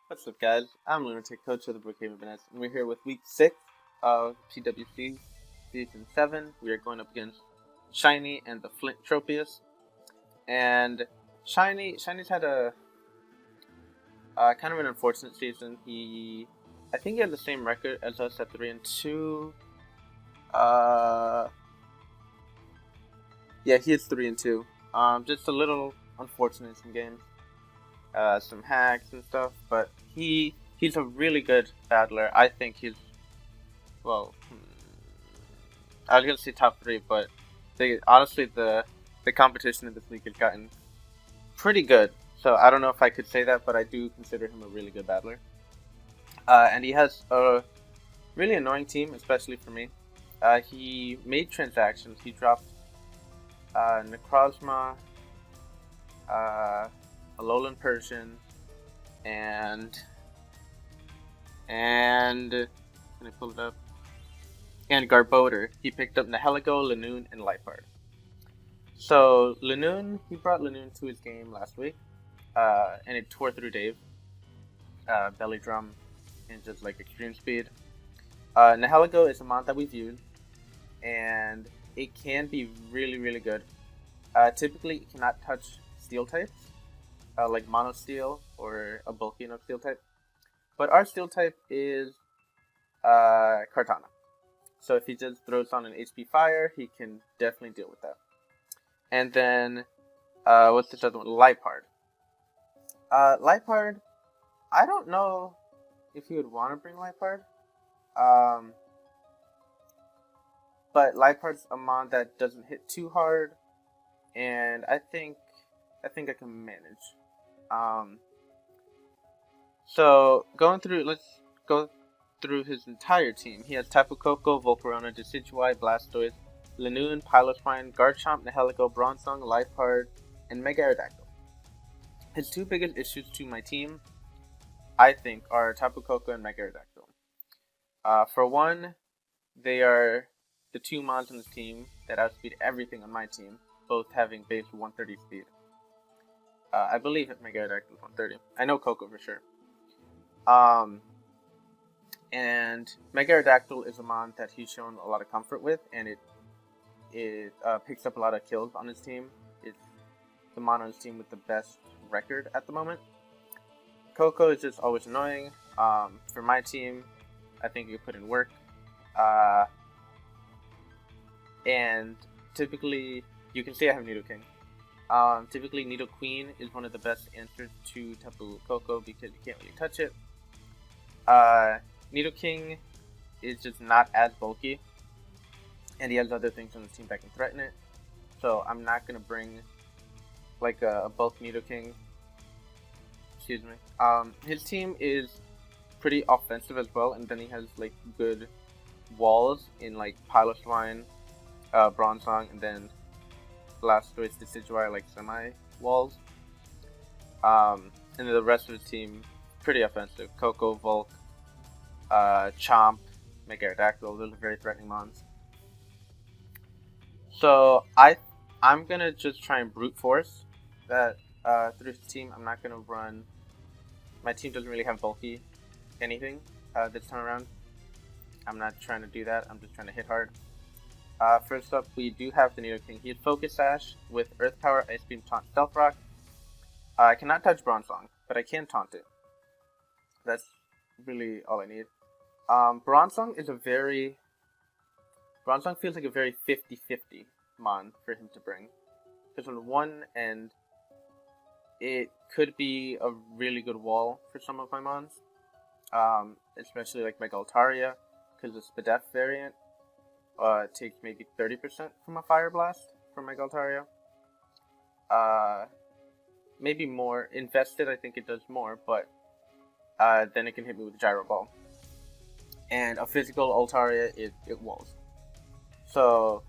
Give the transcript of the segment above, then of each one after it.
What's up, guys? I'm Lunatic, coach of the Brookhaven Bananas, and we're here with week 6 of PWC Season 7. We are going up against Shiny and the Flint Tropius. And Shiny's had a kind of an unfortunate season. I think he had the same record as us at 3-2. Yeah, he is 3-2. Just a little unfortunate in some games. Some hacks and stuff, but he's a really good battler. I think well, I was gonna say top 3, but honestly the competition in this league has gotten pretty good. So I don't know if I could say that, but I do consider him a really good battler. And he has a really annoying team, especially for me. He made transactions. He dropped Necrozma, Alolan Persian, and can I pull it up? And Garbodor. He picked up Nihilego, Lanoon, and Lifeheart. So he brought Lanoon to his game last week, and it tore through Dave. Belly Drum, and just like extreme speed. Nihilego is a mod that we've used, and it can be really, really good. Typically, it cannot touch steel types, like Mono Steel or a bulky enough steel type. But our steel type is Kartana. So if he just throws on an HP Fire, he can definitely deal with that. And then, what's this other one? Lipard. Lipard, I don't know if you would want to bring Lipard. But Lipard's a mod that doesn't hit too hard, and I think I can manage. So let's go through his entire team. He has Tapu Koko, Volcarona, Decidueye, Blastoise, Lanoon, Piloswine, Garchomp, Nihilego, Bronzong, Lifeheart, and Mega Aerodactyl. His two biggest issues to my team, I think, are Tapu Koko and Mega Aerodactyl. For one, they are the two mods on his team that outspeed everything on my team, both having base 130 speed. I believe Mega Aerodactyl is 130. I know Koko for sure. And Mega Aerodactyl is a mod that he's shown a lot of comfort with, and it picks up a lot of kills on his team. It's the mod on his team with the best record at the moment. Koko is just always annoying. For my team, I think you put in work. And typically, you can see I have Nidoking. Typically, Nidoqueen is one of the best answers to Tapu Koko because you can't really touch it. Nidoking is just not as bulky, and he has other things on his team that can threaten it. So I'm not gonna bring like a bulk Nidoking. Excuse me. His team is pretty offensive as well, and then he has like good walls in like Piloswine, Bronzong, and then Blastoise, Decidueye, like semi walls. And then the rest of the team pretty offensive. Koko, Volk, Chomp, Mega Aerodactyl, those are very threatening mons. So I'm gonna just try and brute force that through his team. I'm not gonna run. My team doesn't really have bulky anything this time around. I'm not trying to do that. I'm just trying to hit hard. First up, we do have the Nidoking. He has Focus Sash with Earth Power, Ice Beam, Taunt, Stealth Rock. I cannot touch Bronzong, but I can taunt it. That's really all I need. Bronzong feels like a very 50-50 mon for him to bring. Because on one end, it could be a really good wall for some of my mons. Especially like Mega Altaria, because the Spadef variant takes maybe 30% from a Fire Blast from Mega Altaria. Maybe more. Invested, I think it does more, but then it can hit me with a Gyro Ball. And a physical Altaria, it walls. So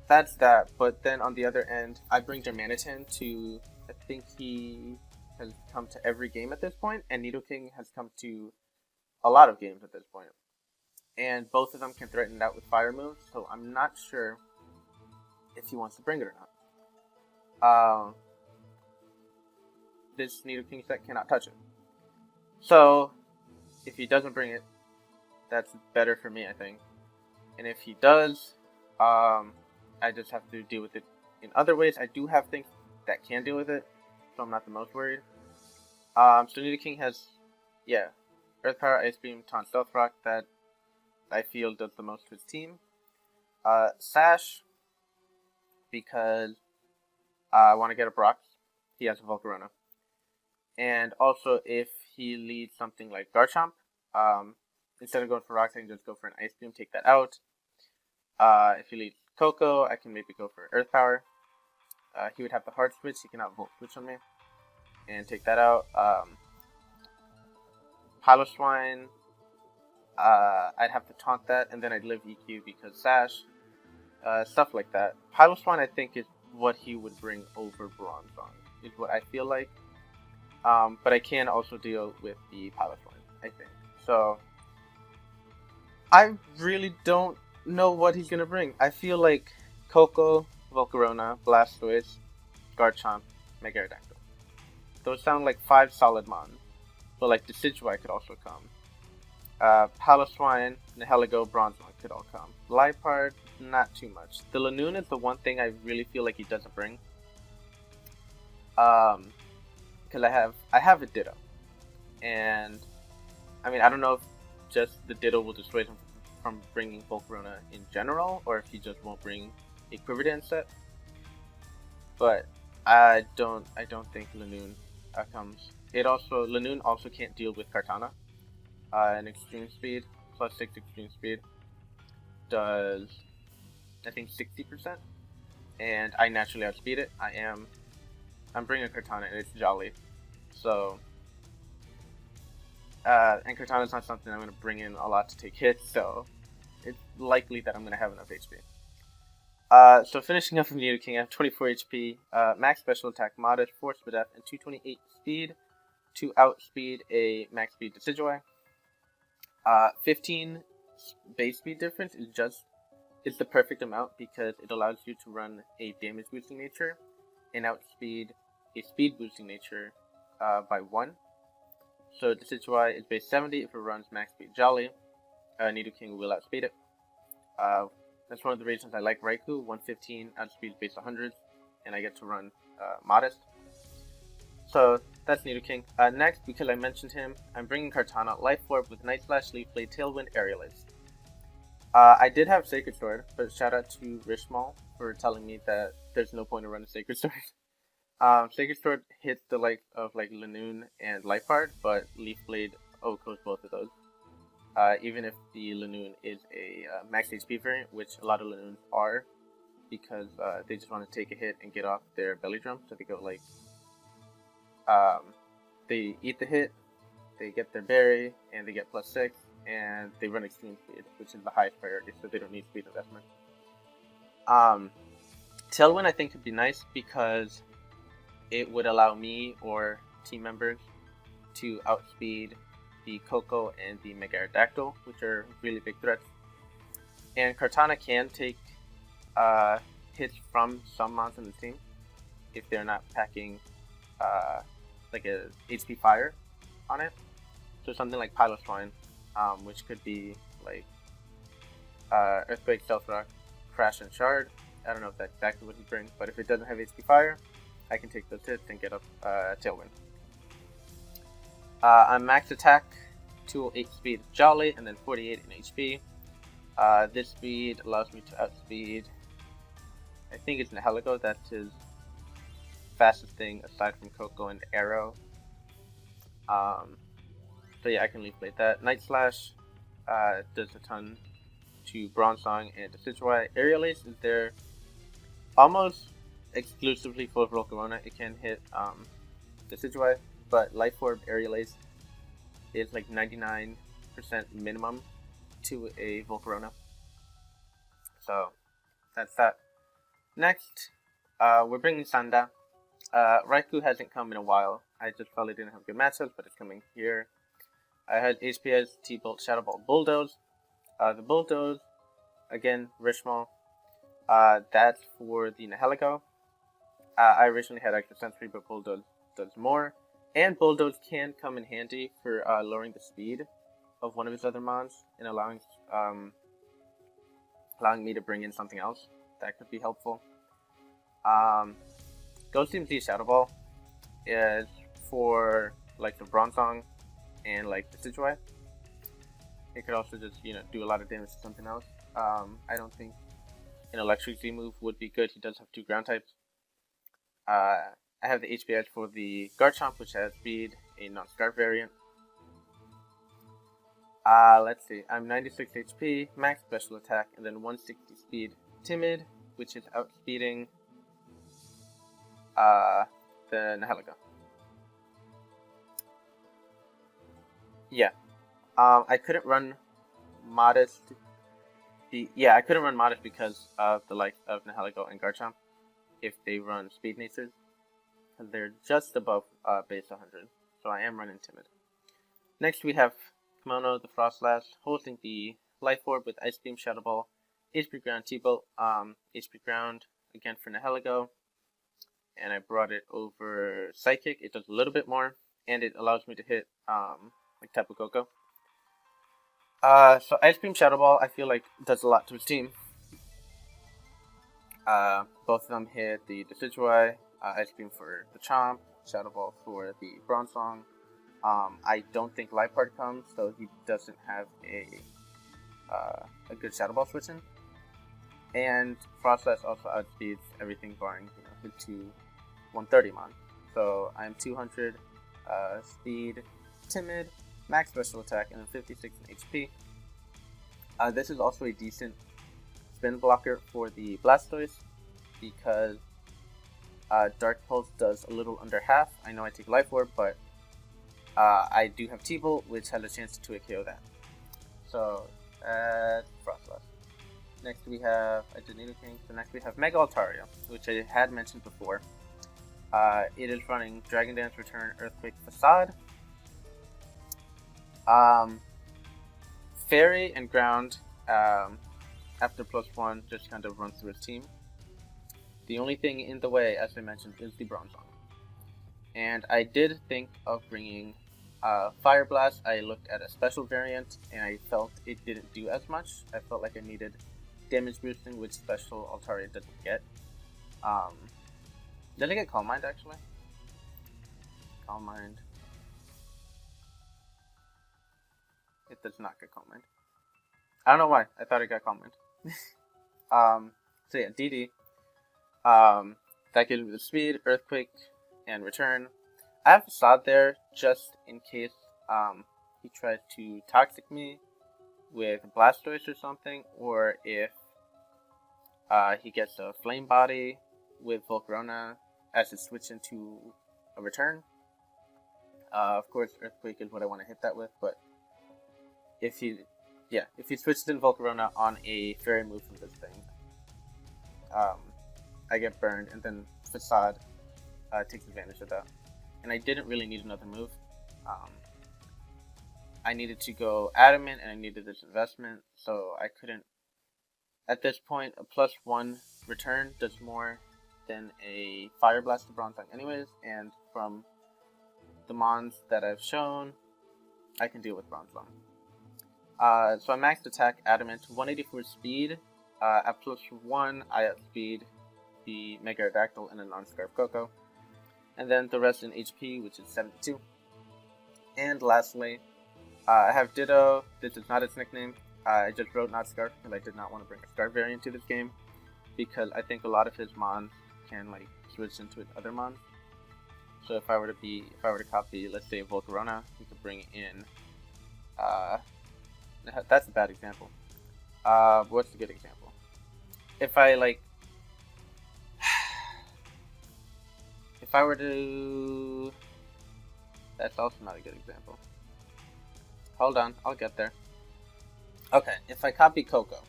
that's that. But then on the other end, I bring Germanitan to, I think he has come to every game at this point, and Nidoking has come to a lot of games at this point. And both of them can threaten it out with fire moves, so I'm not sure if he wants to bring it or not. This Nidoking set cannot touch it. So, if he doesn't bring it, that's better for me, I think. And if he does, I just have to deal with it in other ways. I do have things that can deal with it, so I'm not the most worried. So Nidoking has, yeah, Earth Power, Ice Beam, Taunt, Stealth Rock that I feel does the most to his team. Sash, because I want to get a Brock. He has a Volcarona. And also, if he leads something like Garchomp, instead of going for Rocks, I can just go for an Ice Beam, take that out. If he leads Coco, I can maybe go for Earth Power. He would have the Hard Switch, he cannot Volt Switch on me. And take that out. Piloswine, I'd have to taunt that, and then I'd live EQ because Sash. Stuff like that. Piloswine, I think, is what he would bring over Bronzong, is what I feel like. But I can also deal with the Piloswine, I think. So, I really don't know what he's gonna bring. I feel like Coco, Volcarona, Blastoise, Garchomp, Megarodactyl. Those sound like 5 solid mons. But like Decidueye could also come. Piloswine, Nihilego, Bronzong could all come. Liepard, not too much. The Lanoon is the one thing I really feel like he doesn't bring. Because I have a Ditto. And I mean, I don't know if just the Ditto will dissuade him from bringing Volcarona in general, or if he just won't bring a Quiver Dance set. But I don't think Lanoon comes. Lanoon also can't deal with Kartana. An extreme speed, plus 6 extreme speed, does, I think, 60%. And I naturally outspeed it. I'm bringing Kartana and it's Jolly. So, and Kartana's not something I'm going to bring in a lot to take hits, so it's likely that I'm going to have enough HP. So finishing up from Nidoking, I have 24 HP, max special attack, modest, 4 speed F, and 228 speed to outspeed a max speed Decidueye. 15 base speed difference is the perfect amount because it allows you to run a damage boosting nature and outspeed a speed boosting nature by 1. So Decidueye is base 70 if it runs max speed Jolly. Nidoking will outspeed it. That's one of the reasons I like Raikou. 115 outspeed base 100, and I get to run modest. So that's Nidoking. Next, because I mentioned him, I'm bringing Kartana, Life Orb with Night Slash, Leaf Blade, Tailwind, Aerial Ace. I did have Sacred Sword, but shout out to Rishmal for telling me that there's no point in running Sacred Sword. Sacred Sword hits the likes of like Lanoon and Liepard, but Leaf Blade OHKOs both of those. Even if the Lanoon is a max HP variant, which a lot of Lanoons are, because they just want to take a hit and get off their belly drum, so they go like, they eat the hit, they get their berry, and they get plus 6, and they run extreme speed, which is the highest priority, so they don't need speed investment. Tailwind I think could be nice because it would allow me or team members to outspeed the Coco and the Megarodactyl, which are really big threats. And Kartana can take hits from some mons in the team if they're not packing like a HP fire on it. So something like Piloswine, which could be like Earthquake, Stealth Rock, Crash, and Shard. I don't know if that's exactly what he brings, but if it doesn't have HP fire, I can take those hits and get up Tailwind. On max attack, 208 speed Jolly, and then 48 in HP. This speed allows me to outspeed, I think it's Nihilego, that's his fastest thing aside from Coco and Arrow. So yeah, I can Leaf Blade that. Night Slash does a ton to Bronzong and Decidueye. Aerial Ace is there almost exclusively for Volcarona. It can hit Decidueye, but Life Orb Aerial Ace is like 99% minimum to a Volcarona. So that's that. Next, we're bringing Sanda. Raikou hasn't come in a while. I just probably didn't have good matchups, but it's coming here. I had HPS, T-Bolt, Shadow Ball, Bulldoze. The Bulldoze, again, Rishmal. That's for the Nihilego. I originally had Extra Sensory, but Bulldoze does more. And Bulldoze can come in handy for lowering the speed of one of his other mons and allowing me to bring in something else that could be helpful. Ghost Team Z Shadow Ball is for like the Bronzong and like the Situai. It could also just do a lot of damage to something else. I don't think an Electric Z move would be good. He does have 2 ground types. I have the HP edge for the Garchomp, which has speed, a non-scarf variant. Let's see. I'm 96 HP, max special attack, and then 160 speed. Timid, which is outspeeding the Nihilego. Yeah. I couldn't run Modest. I couldn't run Modest because of the likes of Nihilego and Garchomp if they run Speed Natures. Because they're just above base 100. So I am running Timid. Next we have Kimono, the Frostlass, holding the Life Orb with Ice Beam, Shadow Ball, HP Ground, T-Bolt, HP Ground again for Nihilego. And I brought it over Psychic. It does a little bit more, and it allows me to hit like Tapu Koko. So Ice Beam, Shadow Ball, I feel like does a lot to his team. Both of them hit the Decidueye, Ice Beam for the Chomp, Shadow Ball for the Bronzong. I don't think Liepard comes, so he doesn't have a good Shadow Ball switching. And Frostlass also outspeeds everything barring his 2 130 mon. So I'm 200 speed, timid, max special attack, and then 56 in HP. This is also a decent spin blocker for the Blastoise because Dark Pulse does a little under half. I know I take Life Orb, but I do have T-Bolt, which has a chance to 2-hit KO that. So Frostlass. Next we have, I did anything, so next we have Mega Altaria, which I had mentioned before. It is running Dragon Dance, Return, Earthquake, Facade. Fairy and Ground, after +1, just kind of runs through his team. The only thing in the way, as I mentioned, is the Bronzong. And I did think of bringing Fire Blast. I looked at a special variant, and I felt it didn't do as much. I felt like I needed damage boosting, which special Altaria doesn't get. Did I get Calm Mind actually? Calm Mind. It does not get Calm Mind. I don't know why. I thought it got Calm Mind. So yeah, DD. That gives me the speed, Earthquake, and Return. I have Facade there just in case he tries to Toxic me with Blastoise or something, or if he gets a Flame Body with Volcarona as it switches into a Return. Of course, Earthquake is what I want to hit that with, but if he switches in Volcarona on a Fairy move from this thing, I get burned, and then Facade takes advantage of that. And I didn't really need another move. I needed to go Adamant, and I needed this investment, so I couldn't. At this point, a +1 return does more than a Fire Blast to Bronzong anyways, and from the mons that I've shown, I can deal with Bronzong. So I maxed attack Adamant, 184 speed. At +1, I outspeed the Mega Aerodactyl and a non-Scarf Koko. And then the rest in HP, which is 72. And lastly, I have Ditto. This is not its nickname. I just wrote not Scarf because I did not want to bring a Scarf variant to this game, because I think a lot of his mons can like switch into his other mons. So if I were to copy, let's say Volcarona, we could bring in. That's a bad example. What's a good example? If I were to, that's also not a good example. Hold on, I'll get there. Okay, if I copy Koko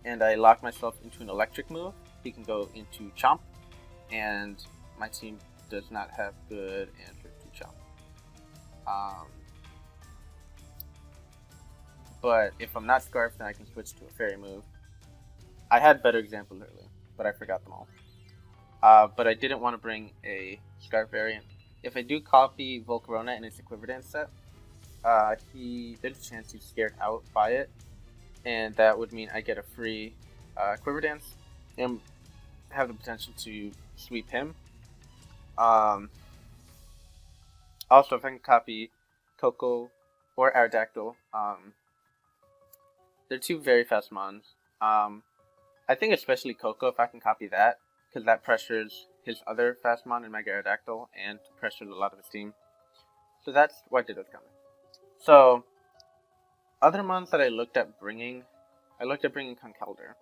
and I lock myself into an electric move, he can go into Chomp, and my team does not have good answer to Chomp. But if I'm not Scarf, then I can switch to a Fairy move. I had better examples earlier, but I forgot them all. But I didn't want to bring a Scarf variant if I do copy Volcarona in its Equiverdance set, there's a chance he's scared out by it, and that would mean I get a free Equiverdance and have the potential to sweep him. Also, if I can copy Coco or Aerodactyl, they're two very fast mons. I think especially Coco, if I can copy that, because that pressures his other fast mon in Mega Aerodactyl and pressures a lot of his team. So that's why Ditto's coming. So, other mons that I looked at bringing Conkeldurr.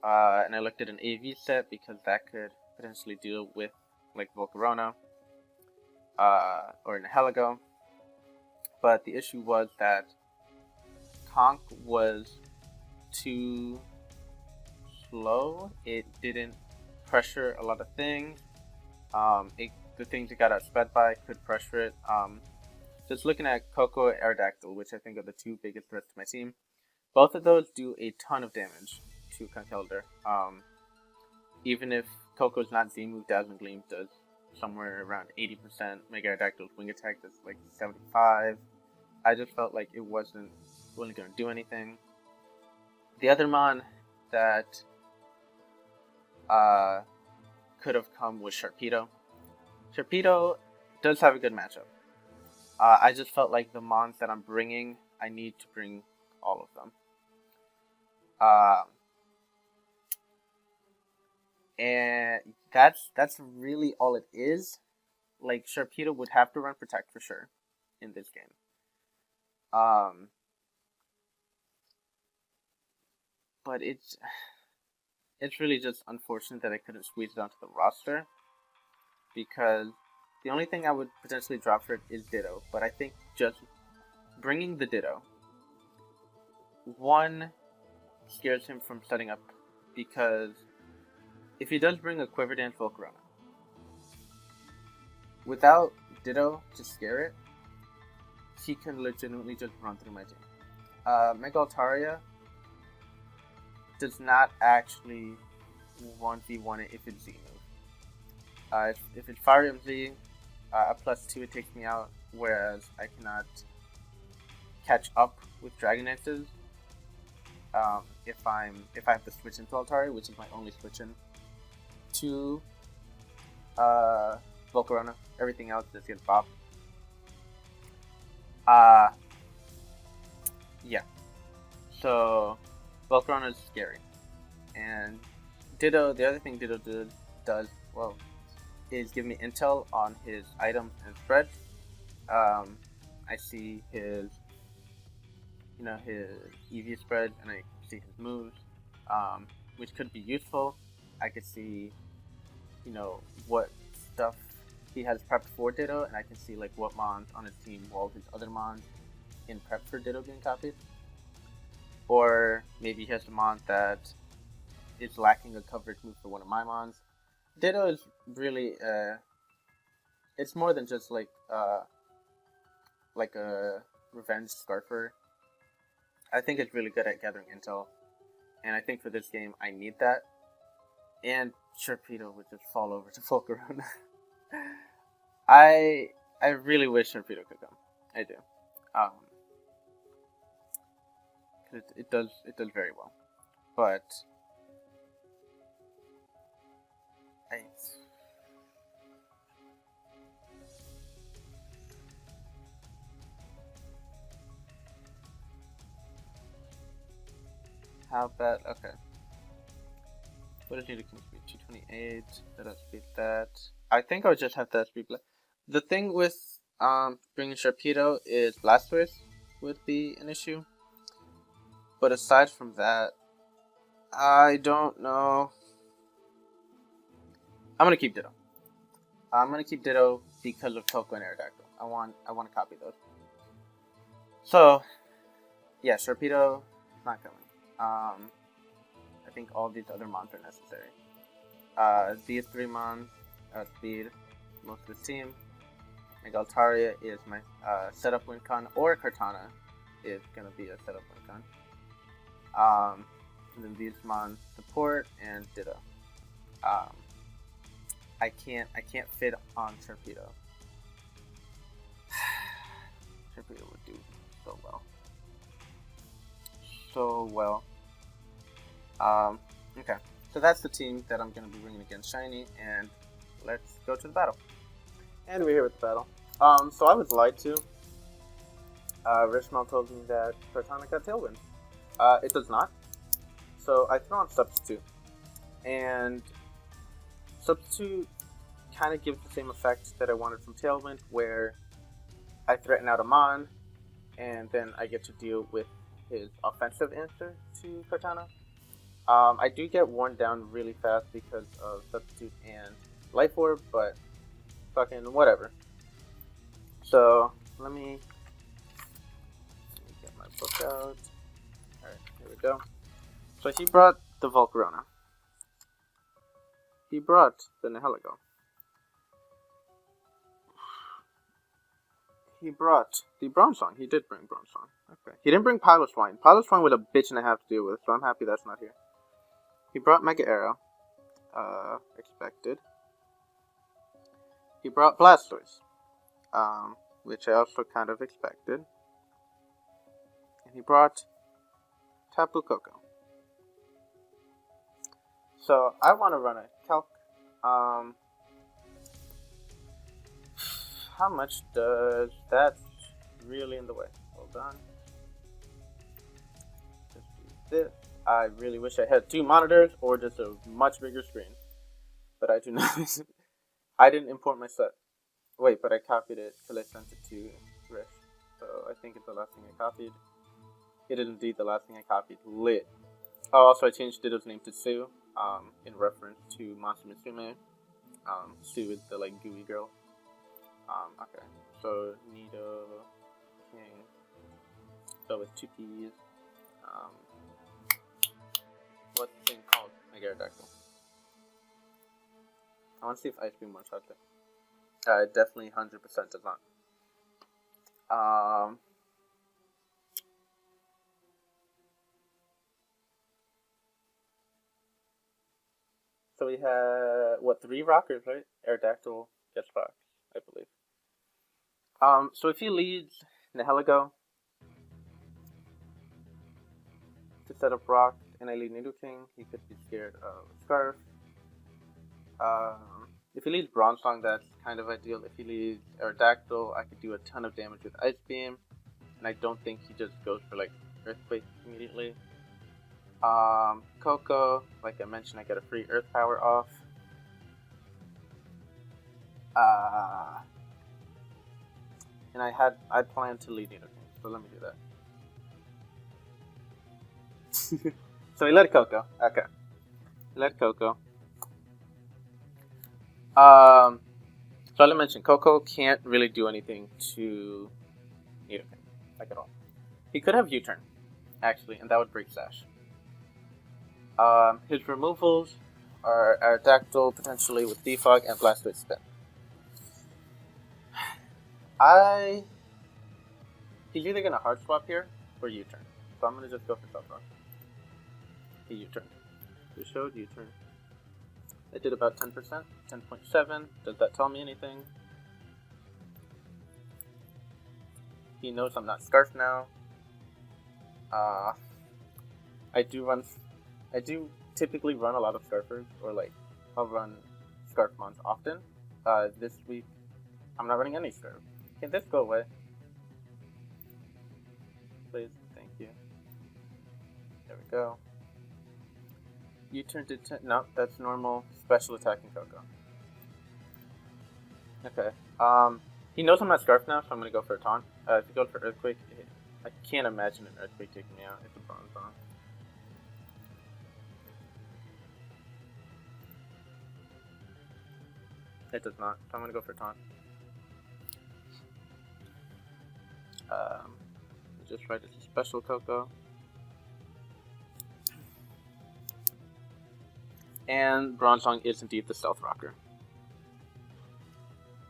And I looked at an AV set because that could potentially deal with like Volcarona or an Heligo. But the issue was that Conk was too slow. It didn't pressure a lot of things. The things it got outsped by could pressure it. Just looking at Coco and Aerodactyl, which I think are the two biggest threats to my team, both of those do a ton of damage to Conkeldurr. Even if Coco's not Z-move, Dazzling Gleam does somewhere around 80%. Mega Aerodactyl's wing attack does like 75. I just felt like it wasn't going to do anything. The other mon that could have come was Sharpedo. Sharpedo does have a good matchup. I just felt like the mons that I'm bringing, I need to bring all of them. And that's really all it is. Like, Sharpedo would have to run Protect for sure in this game. But it's really just unfortunate that I couldn't squeeze it onto the roster, because the only thing I would potentially drop for it is Ditto. But I think just bringing the Ditto, one, scares him from setting up, because if he does bring a Quiver-Dance Volcarona, without Ditto to scare it, he can legitimately just run through my team. Mega Altaria does not actually 1v1 it if it's Z-move. If it's Fire MZ, a +2 it takes me out, whereas I cannot catch up with Dragon Dances if I have to switch into Altaria, which is my only switch in to Volcarona. Everything else just gets bopped. Yeah. So Volcarona is scary. And Ditto, the other thing Ditto does well is give me intel on his items and spreads. I see his EV spread, and I see his moves, which could be useful. I could see, what stuff he has prepped for Ditto, and I can see like what mons on his team wall his other mons in prep for Ditto being copied. Or maybe he has a mon that is lacking a coverage move for one of my mons. Ditto is really it's more than just like a revenge Scarfer. I think it's really good at gathering intel, and I think for this game I need that. And Sharpedo would just fall over to Volcarona. I really wish Sharpedo could come. I do. It does very well, but how bad? Okay. What is needed to speed? 228. Let us speed that. I think I would just have that speed. The thing with bringing Sharpedo is Blastoise would be an issue. But aside from that, I don't know. I'm gonna keep Ditto. I'm gonna keep Ditto because of Coco and Aerodactyl. I want to copy those. So, yeah, Sharpedo is not coming. I think all these other mons are necessary. These three mons speed most of the team. Mega Altaria is my setup win con, or Kartana is gonna be a setup win con. And then these mons support and Ditto. I can't fit on Sharpedo. so well. Okay, so that's the team that I'm going to be bringing against Shiny, and let's go to the battle. And we're here with the battle. So I was lied to. Rishmal told me that Kartana got Tailwind. It does not. So I throw on Substitute. And Substitute kind of gives the same effect that I wanted from Tailwind, where I threaten out a Mon, and then I get to deal with his offensive answer to Kartana. I do get worn down really fast because of Substitute and Life Orb, but fucking whatever. So, let me get my book out. Alright, here we go. So he brought the Volcarona. He brought the Nihilego. He brought the Bronzong. He did bring Bronzong. Okay. He didn't bring Piloswine. Piloswine was a bitch and a half to deal with, so I'm happy that's not here. He brought Mega Arrow. Expected. He brought Blastoise. Which I also kind of expected. And he brought Tapu Koko. So, I want to run a Calc. How much does that really in the way? Hold on. Just do this. I really wish I had 2 monitors or just a much bigger screen. But I do not. I didn't import my set. Wait, but I copied it because I sent it to Rish. So I think it's the last thing I copied. It is indeed the last thing I copied. Lit. Oh, also I changed Ditto's name to Sue, in reference to Monster Musume. Sue is the, like, gooey girl. Okay. So, Nido, King. So with 2 P's. What's the thing called? Mega Aerodactyl. I want to see if Ice Beam one-shots it. It definitely 100% does not. So we had, 3 rockers, right? Aerodactyl gets rocked, I believe. So if he leads Nihilego to set up rock, and I lead Nidoking, he could be scared of Scarf. If he leads Bronzong, that's kind of ideal. If he leads Aerodactyl, I could do a ton of damage with Ice Beam, and I don't think he just goes for, like, Earthquake immediately. Koko, like I mentioned, I get a free Earth Power off. And I planned to lead Nidoking, so let me do that. So he led Koko. Okay. He led Koko. So I mentioned Koko can't really do anything to Nidoking, like at all. He could have U-turn, actually, and that would break Sash. His removals are Aerodactyl, potentially with Defog, and Blastoise Spin. He's either going to hard swap here or U-turn. So I'm going to just go for Stealth Rock. He U-turned. It showed U-turn. I did about 10%. 10.7. Does that tell me anything? He knows I'm not Scarf now. I do typically run a lot of Scarfers, or like, I'll run Scarf Mons often. This week, I'm not running any Scarf. Can this go away? Please, thank you. There we go. U-turn to 10. No, that's normal. Special attacking Koko. Okay. He knows I'm not Scarf now, so I'm gonna go for a taunt. If you go for Earthquake, I can't imagine an Earthquake taking me out. It's a Bronzong. It does not, so I'm gonna go for taunt. Just write it's a special Koko. And Bronzong is indeed the Stealth Rocker,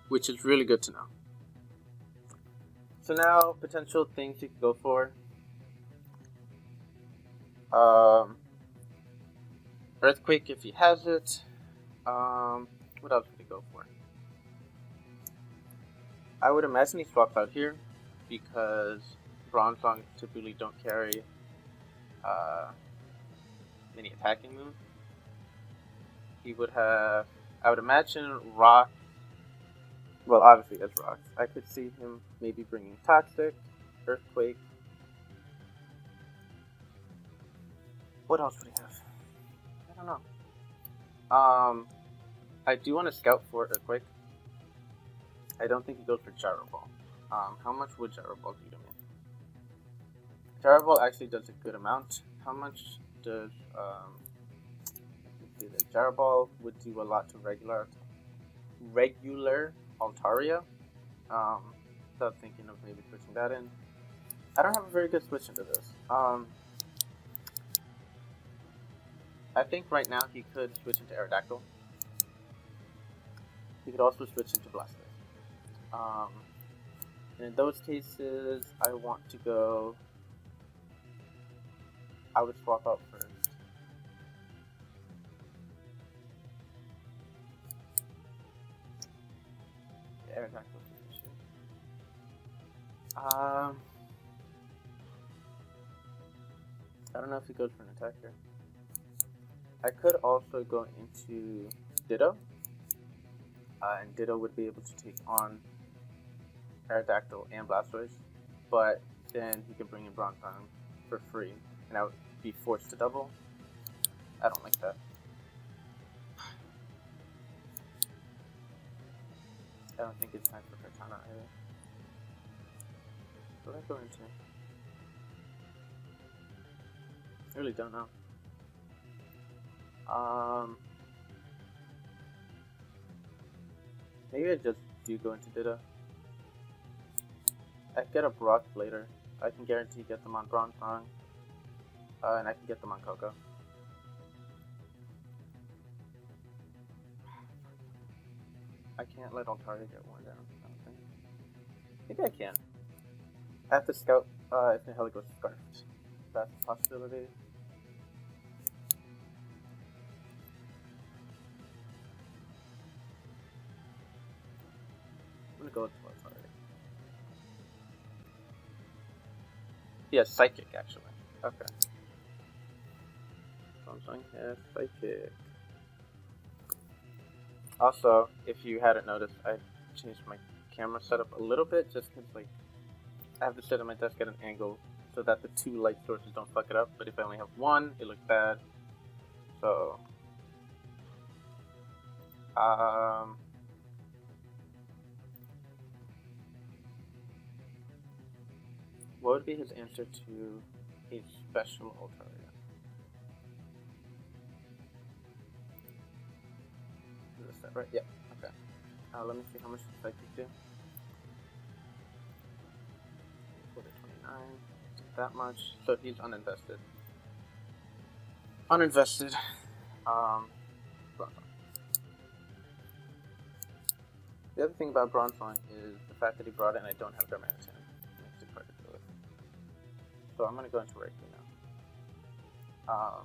which is really good to know. So now, potential things you could go for. Earthquake if he has it. What else could he go for? I would imagine he swaps out here, because Bronzong typically don't carry mini attacking move. He would have, I would imagine, rock. Well, obviously that's rocks. I could see him maybe bringing toxic, earthquake. What else would he have? I don't know. I do want to scout for earthquake. I don't think he goes for gyro ball. How much would gyro ball do to me? Gyro ball actually does a good amount. How much does gyro ball would do a lot to regular Altaria. Without thinking of maybe switching that in. I don't have a very good switch into this. I think right now he could switch into Aerodactyl. He could also switch into Blastoise. And in those cases, I want to go. I would swap out first. Aerodactyl position. I don't know if he goes for an attack here. I could also go into Ditto. And Ditto would be able to take on Aerodactyl and Blastoise, but then he could bring in Bronzong for free, and I would be forced to double. I don't like that. I don't think it's time for Kartana either. What do I go into? I really don't know. Maybe I just do go into Ditto. I get a Brock later. I can guarantee get them on Bronzong. And I can get them on Coco. I can't let Altaria get worn down, I don't think. Maybe I can. I have to scout if the Helios Scarfed. That's a possibility. I'm gonna go with Altaria. Yeah, Psychic actually. Okay. Bronzong has Psychic. Also, if you hadn't noticed, I changed my camera setup a little bit just because, like, I have to sit at my desk at an angle so that the two light sources don't fuck it up. But if I only have one, it looks bad. So, what would be his answer to a special Altaria? Is that right? Yeah. Okay. Let me see how much the Psychic do. 29. That much. So he's uninvested. Uninvested. Bronzong. The other thing about Bronzong is the fact that he brought it and I don't have Darmanitan. Makes it quite ridiculous. So I'm gonna go into Reiki now.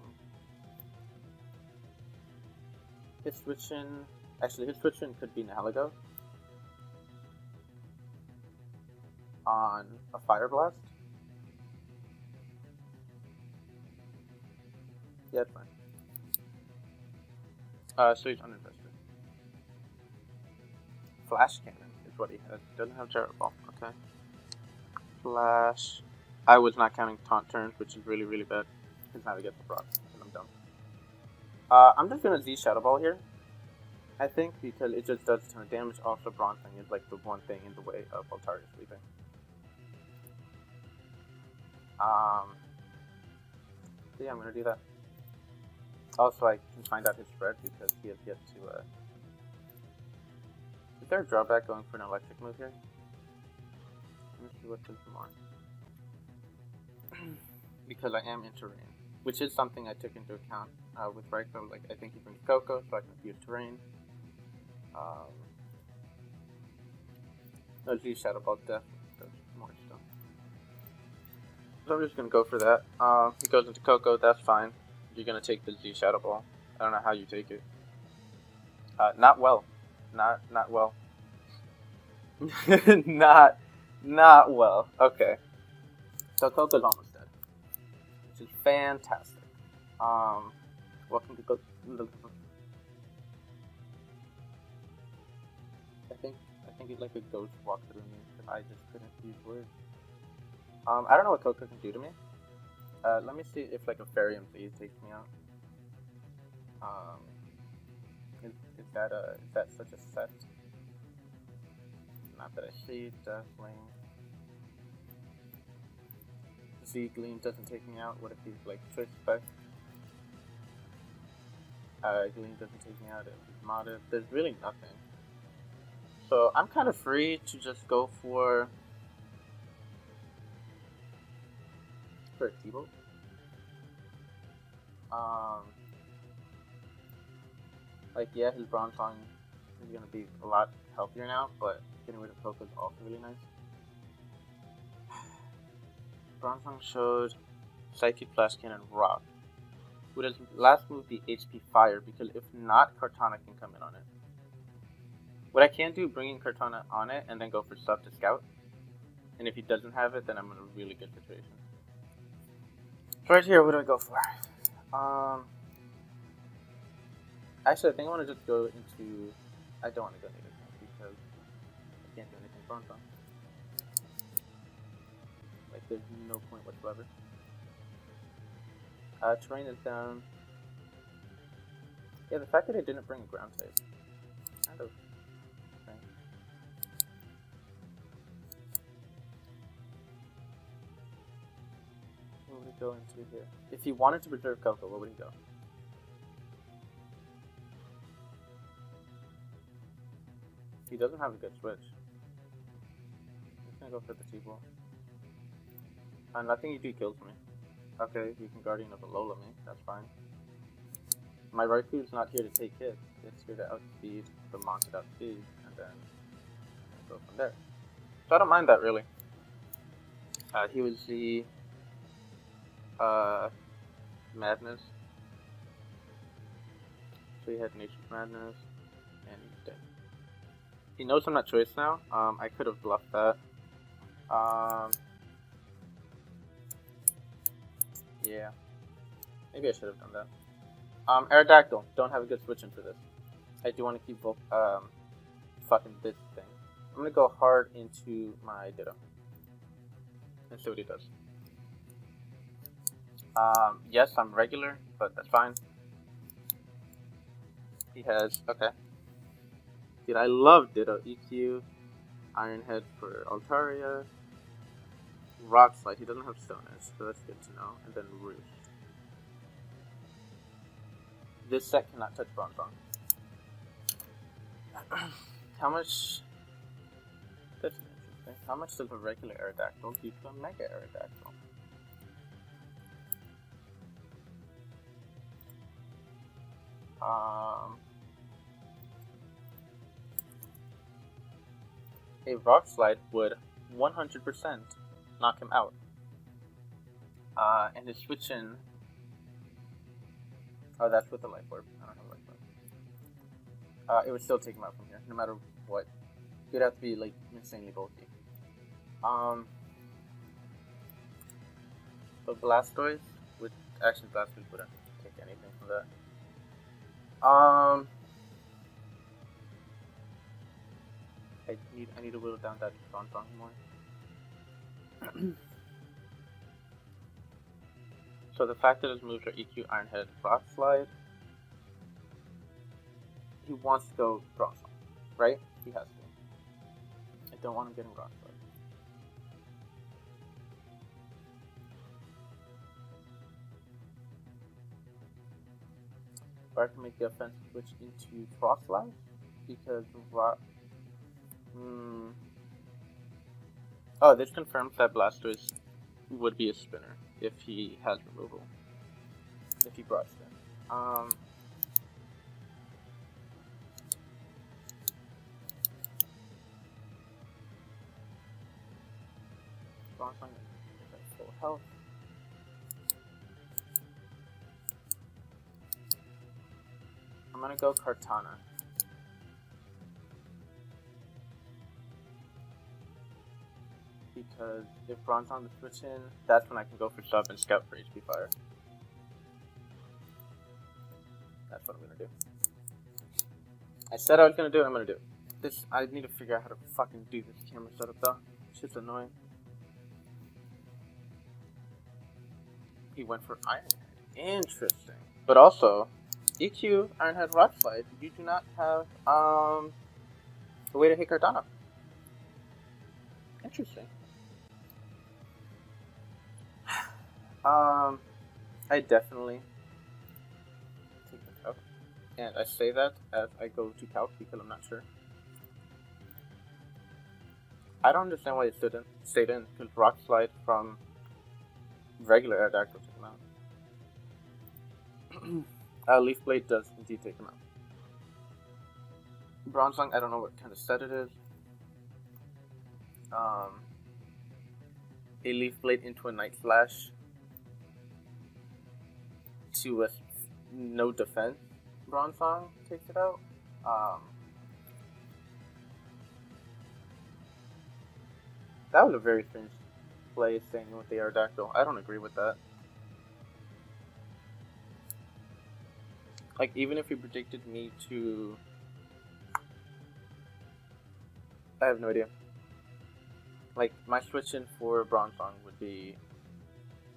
His switch-in... Actually, his switch-in could be Nihilego on a Fire Blast. Yeah, it's fine. So he's uninvested. Flash Cannon is what he has. He doesn't have Gyro Ball. Okay. Flash. I was not counting taunt turns, which is really, really bad. Because now we get the Brock, and I'm dumb. I'm just gonna Z Shadow Ball here. I think because it just does a ton of damage. Also, Bronzong is like the one thing in the way of Altaria sleeping. So yeah, I'm gonna do that. Also, I can find out his spread because he has yet to. Is there a drawback going for an electric move here? Let me see what does more. Because I am into rain, which is something I took into account with Raikou. Like, I think he brings Coco, so I can use terrain. No, Z Shadow Ball definitely does more stuff. So I'm just gonna go for that. He goes into Coco, that's fine. You're gonna take the Z Shadow Ball. I don't know how you take it. Not well. Not well. not well. Okay. So Coco's almost dead. Which is fantastic. Welcome to go. I think it's like a ghost walked through me because I just couldn't use words. I don't know what Coco can do to me. Let me see if like a fairy and please takes me out. Is that such a set? Not that I see, definitely. See, Gleam doesn't take me out. What if he's like Choice Spec? Gleam doesn't take me out if he's modded. There's really nothing. So I'm kind of free to just go for a T-Bolt. Like, yeah, his Bronze Song is going to be a lot healthier now, but getting rid of Coco is also really nice. Bronze Song showed Psychic, Flash Cannon, Rock. Would his last move be HP Fire? Because if not, Kartana can come in on it. What I can do, bring in Kartana on it and then go for stuff to scout. And if he doesn't have it, then I'm in a really good situation. So right here, what do I go for? Actually, I think I want to just go into... I don't want to go negative because I can't do anything Bronze Song. Like, there's no point whatsoever. Terrain is down. Yeah, the fact that I didn't bring a ground type. Kind of. Okay. What would he go into here? If he wanted to preserve Coco, where would he go? He doesn't have a good switch. He's gonna go for the T-Ball. And I think he kills me. Okay, you can Guardian of Alola me, that's fine. My Raikou's not here to take hits, it's here to outspeed the monster outspeed, and then go from there. So I don't mind that really. He was the Madness. So he had Nature's Madness, and he's dead. He knows I'm not Choice now. I could have bluffed that. Yeah. Maybe I should have done that. Aerodactyl. Don't have a good switch in for this. I do want to keep fucking this thing. I'm gonna go hard into my Ditto. And see what he does. Yes, I'm regular, but that's fine. He has... Okay. Dude, I love Ditto. EQ. Iron Head for Altaria. Rock Slide. He doesn't have Stone Edge, so that's good to know. And then Roost. This set cannot touch Bronze Song. How much... That's interesting. How much does a regular Aerodactyl do to a Mega Aerodactyl? A Rock Slide would 100% knock him out. And his switch in... Oh, that's with the Life Orb. I don't have a Life Orb. It would still take him out from here, no matter what. It would have to be, like, insanely bulky. But Blastoise would... Actually, Blastoise wouldn't take anything from that. I need to whittle down that Bronze Song more. So the fact that his moves are EQ, Iron Head, Rock Slide, he wants to go Bronze Song, right? He has to. I don't want him getting Rock Slide. Or I can make the offensive switch into Frost Slide because Rock. Oh, this confirms that Blastoise would be a spinner if he has removal. If he brought spin. Bronze Song is full health. I'm gonna go Kartana. because if Bronzong is switching, that's when I can go for sub and scout for HP fire. That's what I'm gonna do. I said I was gonna do it, I'm gonna do it. This, I need to figure out how to fucking do this camera setup though. Shit's annoying. He went for Ironhead. Interesting. But also, EQ, Ironhead, Rock Slide, you do not have a way to hit Cardano. Interesting. I definitely take the calc. And I say that as I go to calc because I'm not sure. I don't understand why it stayed in, because Rock Slide from regular Aerodactyl took him out. Leaf Blade does indeed take him out. Bronzong, I don't know what kind of set it is. A Leaf Blade into a Night Slash to a no defense Bronzong takes it out. That was a very strange play staying with the Aerodactyl. I don't agree with that. Like, even if you predicted me to... I have no idea. Like, my switch in for Bronzong would be...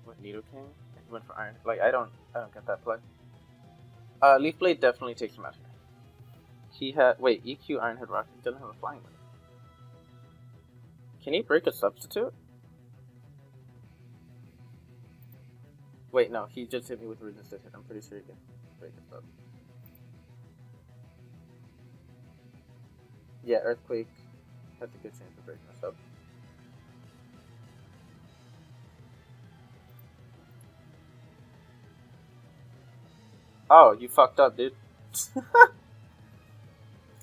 What, Nidoking? He went for Iron. Like, I don't get that play. Leaf Blade definitely takes him out here. He had... Wait, EQ Ironhead Rock. He doesn't have a flying move. Can he break a substitute? Wait, no, he just hit me with resisted hit. I'm pretty sure he can break a sub. Yeah, Earthquake has a good chance of breaking a sub. Oh, you fucked up, dude.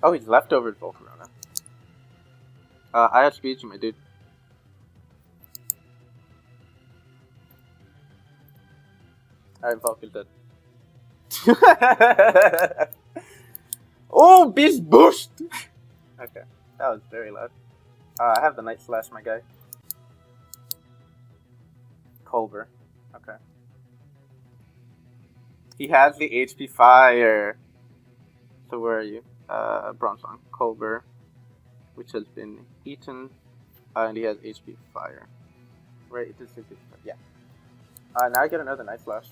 Oh, he's leftovers Volcarona. I have speech, my dude. Alright, Volcar's dead. Oh, Beast Boost! Okay, that was very loud. I have the Night Slash, my guy. Culver. Okay. He has the HP Fire. So where are you? Bronzong. Culver. Which has been eaten. And he has HP Fire. Right, it is HP Fire. Yeah. Now I get another Night Slash.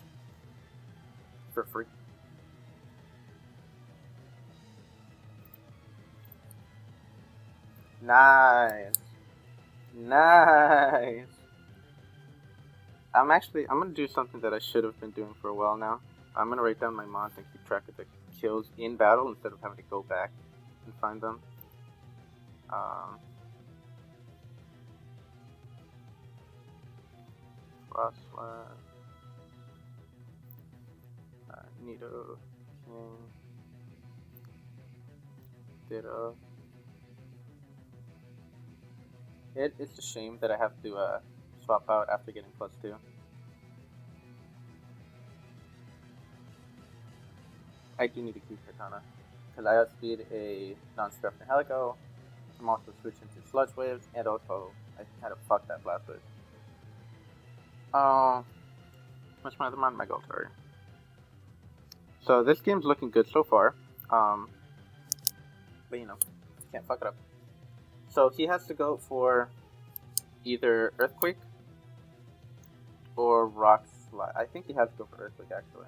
For free. Nice. Nice. I'm gonna do something that I should have been doing for a while now. I'm gonna write down my mods and keep track of the kills in battle instead of having to go back and find them. Frostlash. Nido. King. Ditto. It's a shame that I have to swap out after getting +2. I do need to keep Katana, because I outspeed a non-Scrafton Helico. I'm also switching to Sludge Waves, and also I kind of fucked that Blast Wave. What's my other mod? My Goltari. So this game's looking good so far. But you know, can't fuck it up. So he has to go for either Earthquake or Rock Slide. I think he has to go for Earthquake actually.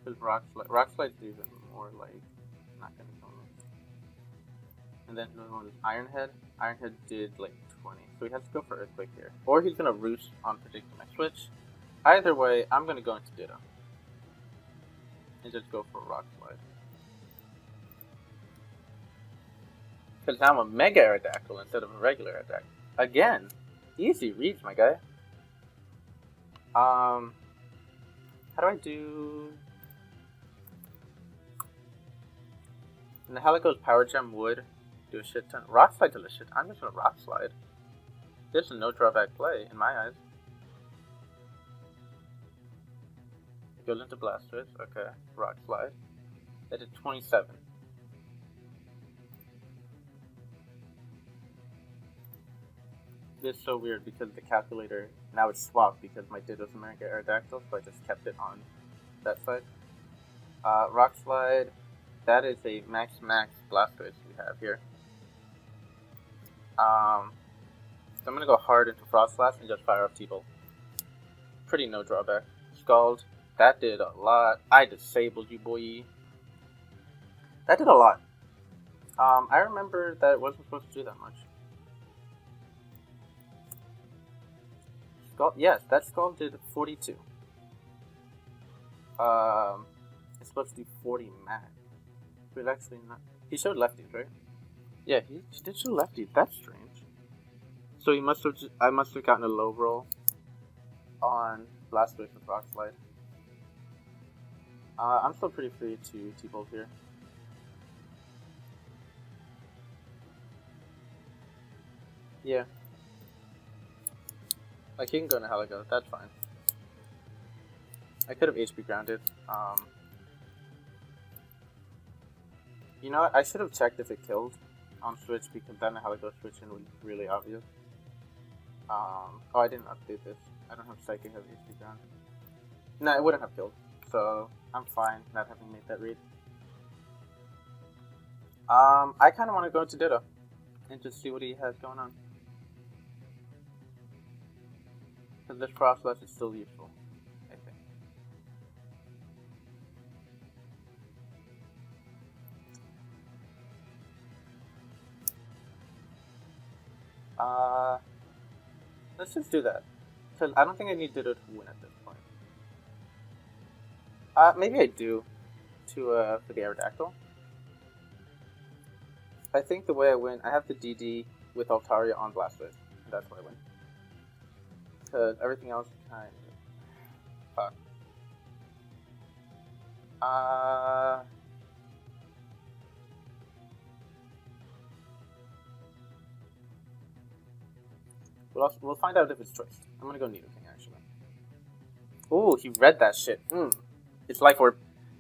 Because Rock Slide's even more like not gonna kill me. And then another one is Ironhead. Ironhead did like 20, so he has to go for Earthquake here, or he's gonna roost on predicting my switch. Either way, I'm gonna go into Ditto and just go for Rock Slide. Because now I'm a Mega Aerodactyl instead of a regular Aerodactyl. Again, easy reads, my guy. How do I do... And the Helico's Power Gem would do a shit ton. Rock Slide to the shit. I'm just gonna Rock Slide. This is a no drawback play in my eyes. Goes into Blastoise. Okay. Rock Slide. That did 27. This is so weird because the calculator, now it's swapped because my Ditto's a Mega Aerodactyl, so I just kept it on that side. Rock Slide, that is a Max Blastoise we have here. So I'm going to go hard into Frost Blast and just fire off T-Bolt. Pretty no drawback. Scald, that did a lot. I disabled you, boy. That did a lot. I remember that it wasn't supposed to do that much. Scald, yes, that Scald did 42. It's supposed to do 40 max. But actually not. He showed lefties, right? Yeah, he did show lefties. That's strange. So he must have. I must have gotten a low roll on Blastoise with Rock Slide. I'm still pretty free to T-Bolt here. Yeah. Like, he can go into Heligo, that's fine. I could have HP grounded. You know what? I should have checked if it killed on Switch because then the Heligo switching was really obvious. Oh, I didn't update this. I don't have Psychic, have HP ground. No, it wouldn't have killed. So, I'm fine not having made that read. I kind of want to go into Ditto and just see what he has going on. Because this Frost Blast is still useful, I think. Let's just do that. Because I don't think I need Ditto to win at this point. Maybe I do for the Aerodactyl. I think the way I win, I have the DD with Altaria on Blastoise, and that's why I win. Because everything else kind of... Fuck. We'll find out if it's choice. I'm gonna go Nidoking, actually. Ooh, he read that shit. It's Life Orb.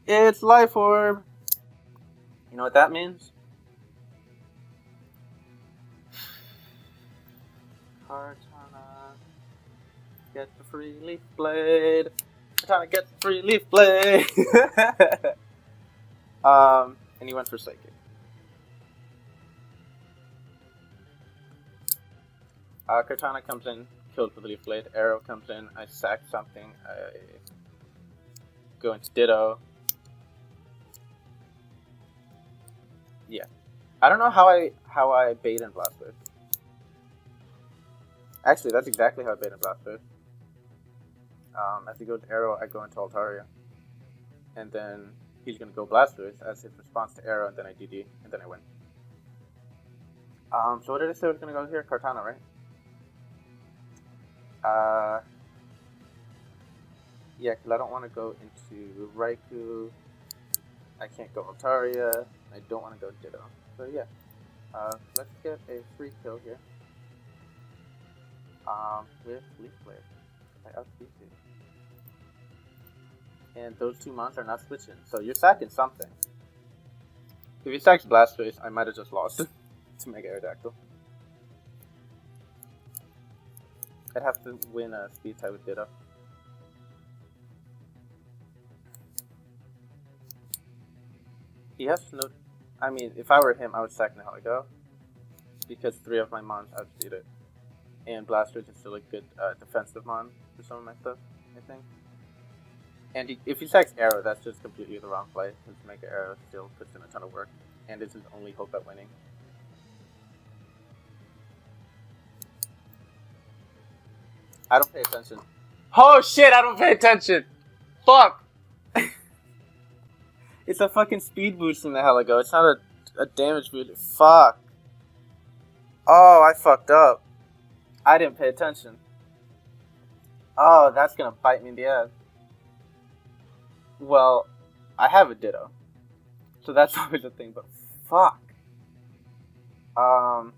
It's Life Orb! You know what that means? Kartana, get the free Leaf Blade. Kartana, get the free Leaf Blade. And he went for Psychic. Kartana comes in, killed for the Leaf Blade. Arrow comes in, I sack something. I go into Ditto. Yeah, I don't know how I bait in Blastoise. Actually, that's exactly how I bait in Blastoise. As he goes Arrow, I go into Altaria. And then he's going to go Blastoise as his response to Arrow, and then I DD, and then I win. So what did I say I was going to go here? Kartana, right? Yeah, because I don't want to go into Raikou. I can't go Altaria. I don't want to go Ditto. So yeah, let's get a free kill here. With Leaf Blade. I outspeed you. And those two mons are not switching, so you're sacking something. If he sacks Blastoise, I might have just lost to Mega Aerodactyl. I'd have to win a speed tie with Ditto. He has no... I mean, if I were him, I would sack Nihilego. Because 3 of my mons outspeed it. And Blastoise is still a good defensive mon for some of my stuff, I think. And if he sacks Arrow, that's just completely the wrong play. Because Mega Arrow still puts in a ton of work. And it's his only hope at winning. I don't pay attention. Oh shit, I don't pay attention! Fuck! It's a fucking speed boost from the Heligo. It's not a damage boost. Fuck. Oh, I fucked up. I didn't pay attention. Oh, that's gonna bite me in the ass. Well, I have a Ditto. So that's always a thing, but fuck. I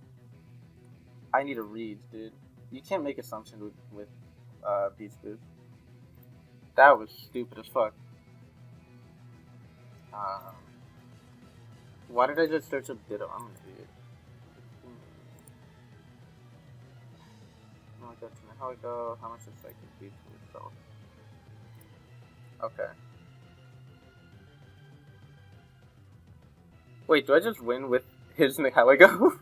need a read, dude. You can't make assumptions with Beast Boost. That was stupid as fuck. Why did I just search up Ditto? I'm an idiot. No, I got to how I go. How much is Psychic beat to itself? Okay. Wait, do I just win with his Nihiligo?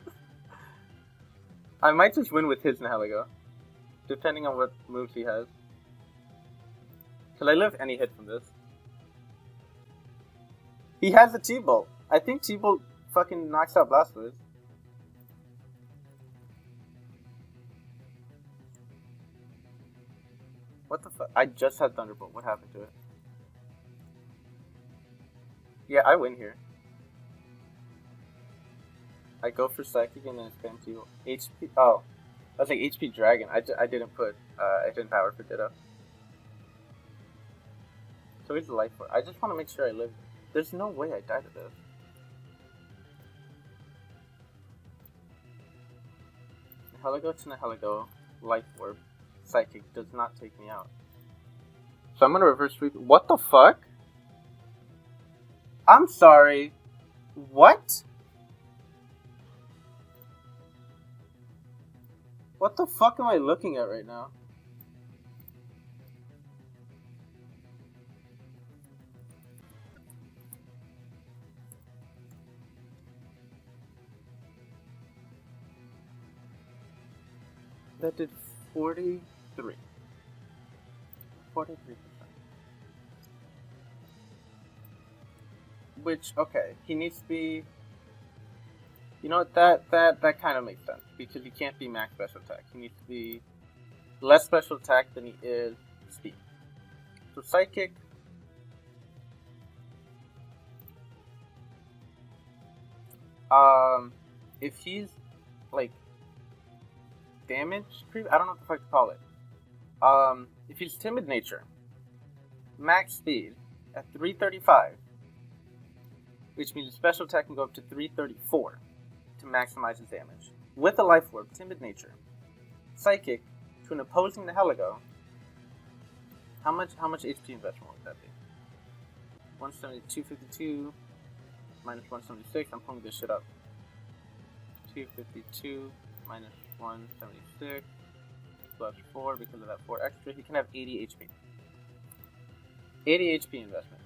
I might just win with his Nihiligo. Depending on what moves he has. Could I live any hit from this? He has a T-Bolt. I think T-Bolt fucking knocks out Blastoise. What the fuck? I just had Thunderbolt. What happened to it? Yeah, I win here. I go for Psychic and then spam T-Bolt. HP. Oh. I was like HP Dragon. I didn't put. I didn't power for Ditto. So he's life for. I just want to make sure I live. There's no way I die to this. Nihiligo to Nihiligo. Life Orb. Psychic does not take me out. So I'm gonna reverse sweep. What the fuck? I'm sorry. What? What the fuck am I looking at right now? That did 43. 43%. Which, okay, he needs to be... You know what, that kind of makes sense. Because he can't be max special attack. He needs to be less special attack than he is speed. So Psychic... if he's, like, damage creep? I don't know what the fuck to call it. If he's Timid Nature, max speed at 335, which means his special attack can go up to 334 to maximize his damage. With a Life Orb, Timid Nature, Psychic to an opposing Nihiligo, how much HP investment would that be? 170, 252, minus 176, I'm pulling this shit up. 252 minus 176 plus 4 because of that 4 extra. He can have 80 HP. 80 HP investment.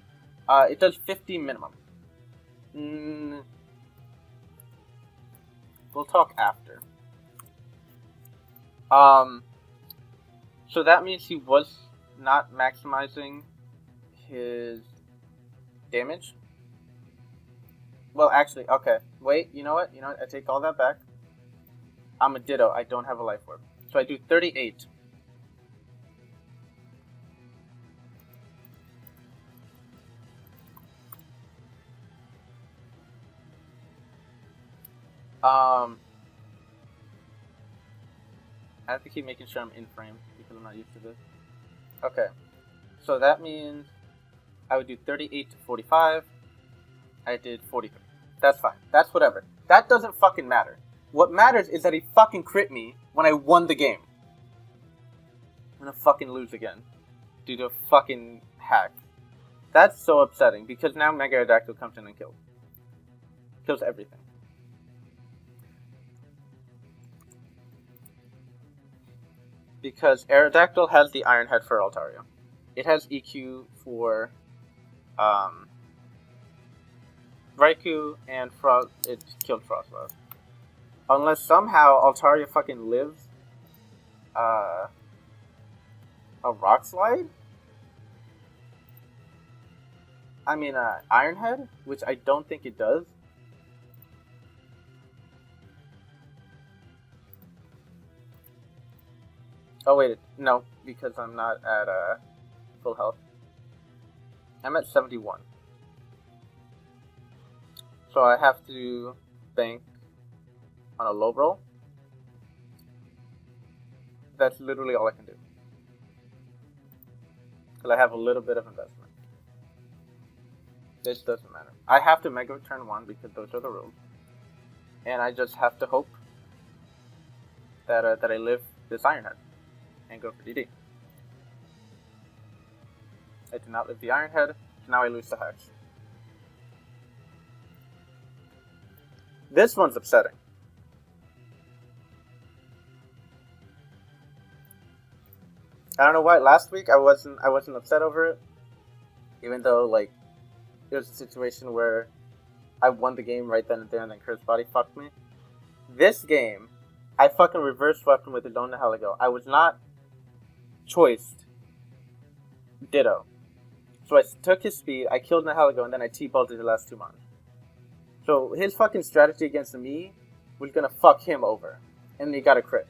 It does 50 minimum. We'll talk after. So that means he was not maximizing his damage. Well, actually, okay. Wait, you know what? I take all that back. I'm a Ditto. I don't have a Life Orb. So I do 38. I have to keep making sure I'm in frame because I'm not used to this. Okay. So that means I would do 38 to 45. I did 43. That's fine. That's whatever. That doesn't fucking matter. What matters is that he fucking crit me when I won the game. I'm gonna fucking lose again. Due to a fucking hack. That's so upsetting because now Mega Aerodactyl comes in and kills. Kills everything. Because Aerodactyl has the Iron Head for Altaria. It has EQ for Raikou and it killed Frostlass. Unless somehow Altaria fucking lives a Rock Slide? I mean, Iron Head, which I don't think it does. Oh wait, no, because I'm not at full health. I'm at 71. So I have to bank on a low roll. That's literally all I can do. Because I have a little bit of investment. This doesn't matter. I have to Mega turn 1 because those are the rules. And I just have to hope that I live this Iron Head and go for DD. I did not live the Iron Head, so now I lose the Hex. This one's upsetting. I don't know why. Last week I wasn't upset over it, even though like it was a situation where I won the game right then and there, and then Kurt's body fucked me. This game, I fucking reverse swept him with the Dona Heligo. I was not choiced. Ditto. So I took his speed, I killed Naheligo, and then I T-bolted the last 2 mons. So his fucking strategy against me was gonna fuck him over. And he got a crit.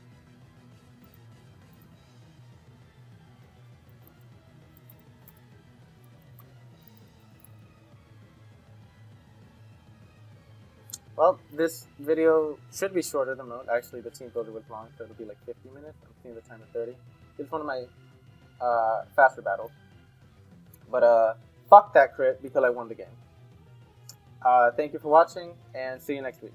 Well, this video should be shorter than most. Actually, the team builder was long, so it'll be like 50 minutes. I'm seeing the time at 30. It's one of my faster battles. But fuck that crit because I won the game. Thank you for watching, and see you next week.